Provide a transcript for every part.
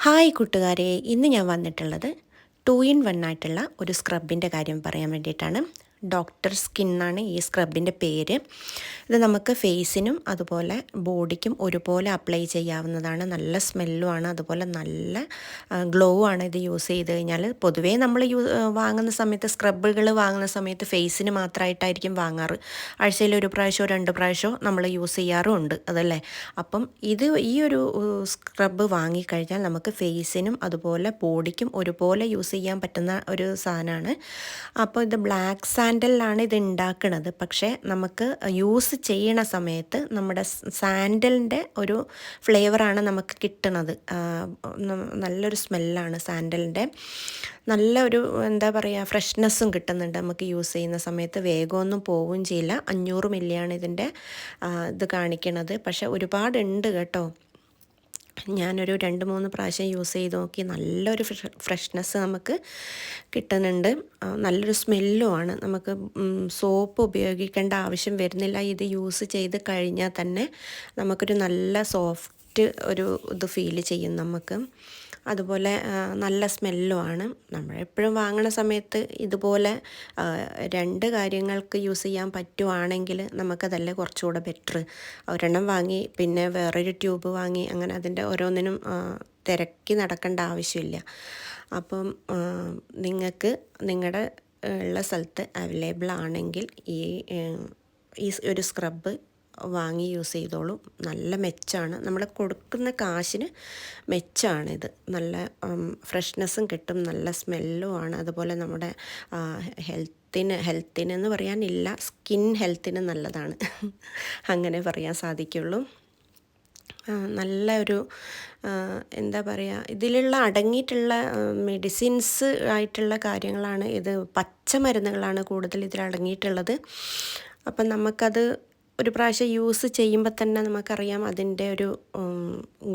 Hi കൂട്ടുകാരെ, ഇന്ന് ഞാൻ വന്നിട്ടുള്ളത് 2 in 1 ആയിട്ടുള്ള ഒരു സ്ക്രബിൻ്റെ കാര്യം പറയാൻ വേണ്ടിയിട്ടാണ്. ഡോക്ടർ സ്കിൻ എന്നാണ് ഈ സ്ക്രബിൻ്റെ പേര്. ഇത് നമുക്ക് ഫേസിനും അതുപോലെ ബോഡിക്കും ഒരുപോലെ അപ്ലൈ ചെയ്യാവുന്നതാണ്. നല്ല സ്മെല്ലുമാണ്, അതുപോലെ നല്ല ഗ്ലോ ആണ് ഇത് യൂസ് ചെയ്ത് കഴിഞ്ഞാൽ. പൊതുവേ നമ്മൾ വാങ്ങുന്ന സമയത്ത് സ്ക്രബുകൾ വാങ്ങുന്ന സമയത്ത് ഫേസിന് മാത്രമായിട്ടായിരിക്കും വാങ്ങാറ്. ആഴ്ചയിൽ ഒരു പ്രാവശ്യമോ 2 പ്രാവശ്യമോ നമ്മൾ യൂസ് ചെയ്യാറുമുണ്ട് അതല്ലേ. അപ്പം ഈ ഒരു സ്ക്രബ് വാങ്ങിക്കഴിഞ്ഞാൽ നമുക്ക് ഫേസിനും അതുപോലെ ബോഡിക്കും ഒരുപോലെ യൂസ് ചെയ്യാൻ പറ്റുന്ന ഒരു സാധനമാണ്. അപ്പോൾ ഇത് ബ്ലാക്ക് സാൻഡലിലാണ് ഇത് ഉണ്ടാക്കുന്നത്. പക്ഷേ നമുക്ക് യൂസ് ചെയ്യണ സമയത്ത് നമ്മുടെ സാൻഡലിൻ്റെ ഒരു ഫ്ലേവറാണ് നമുക്ക് കിട്ടുന്നത്. നല്ലൊരു സ്മെല്ലാണ് സാൻഡലിൻ്റെ. നല്ല ഒരു എന്താ പറയുക, ഫ്രഷ്നെസ്സും കിട്ടുന്നുണ്ട് നമുക്ക് യൂസ് ചെയ്യുന്ന സമയത്ത്. വേഗമൊന്നും പോവുകയും ചെയ്യില്ല. 500 മില്ലിയാണ് ഇതിൻ്റെ ഇത് കാണിക്കണത്. പക്ഷേ ഒരുപാടുണ്ട് കേട്ടോ. ഞാനൊരു 2-3 പ്രാവശ്യം യൂസ് ചെയ്ത് നോക്കി. നല്ലൊരു ഫ്രഷ്നെസ് നമുക്ക് കിട്ടുന്നുണ്ട്. നല്ലൊരു സ്മെല്ലുമാണ്. നമുക്ക് സോപ്പ് ഉപയോഗിക്കേണ്ട ആവശ്യം വരുന്നില്ല. ഇത് യൂസ് ചെയ്ത് കഴിഞ്ഞാൽ തന്നെ നമുക്കൊരു നല്ല സോഫ്റ്റ് ഒരു ഇത് ഫീൽ ചെയ്യും നമുക്ക്. അതുപോലെ നല്ല സ്മെല്ലുമാണ്. നമ്മളെപ്പോഴും വാങ്ങണ സമയത്ത് ഇതുപോലെ 2 കാര്യങ്ങൾക്ക് യൂസ് ചെയ്യാൻ പറ്റുവാണെങ്കിൽ നമുക്കതല്ലേ കുറച്ചുകൂടെ ബെറ്റർ. ഒരെണ്ണം വാങ്ങി പിന്നെ വേറൊരു ട്യൂബ് വാങ്ങി അങ്ങനെ അതിൻ്റെ ഓരോന്നിനും തിരക്കി നടക്കേണ്ട ആവശ്യമില്ല. അപ്പം നിങ്ങൾക്ക് നിങ്ങളുടെ ഉള്ള സ്ഥലത്ത് അവൈലബിൾ ആണെങ്കിൽ ഈ ഒരു സ്ക്രബ് വാങ്ങി യൂസ് ചെയ്തോളൂ. നല്ല മെച്ചമാണ്. നമ്മൾ കൊടുക്കുന്ന കാശിന് മെച്ചമാണിത്. നല്ല ഫ്രഷ്നെസ്സും കിട്ടും, നല്ല സ്മെല്ലുമാണ്. അതുപോലെ നമ്മുടെ ഹെൽത്തിനെന്ന് പറയാനില്ല, സ്കിൻ ഹെൽത്തിന് നല്ലതാണ് അങ്ങനെ പറയാൻ സാധിക്കുള്ളൂ. നല്ല ഒരു എന്താ പറയുക, ഇതിലുള്ള അടങ്ങിയിട്ടുള്ള മെഡിസിൻസ് ആയിട്ടുള്ള കാര്യങ്ങളാണ്. ഇത് പച്ചമരുന്നുകളാണ് കൂടുതൽ ഇതിൽ അടങ്ങിയിട്ടുള്ളത്. അപ്പം നമുക്കത് ഒരു പ്രാവശ്യം യൂസ് ചെയ്യുമ്പോൾ തന്നെ നമുക്കറിയാം അതിൻ്റെ ഒരു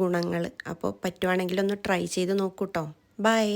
ഗുണങ്ങൾ. അപ്പോൾ പറ്റുവാണെങ്കിൽ ഒന്ന് ട്രൈ ചെയ്ത് നോക്കൂ കേട്ടോ. ബൈ.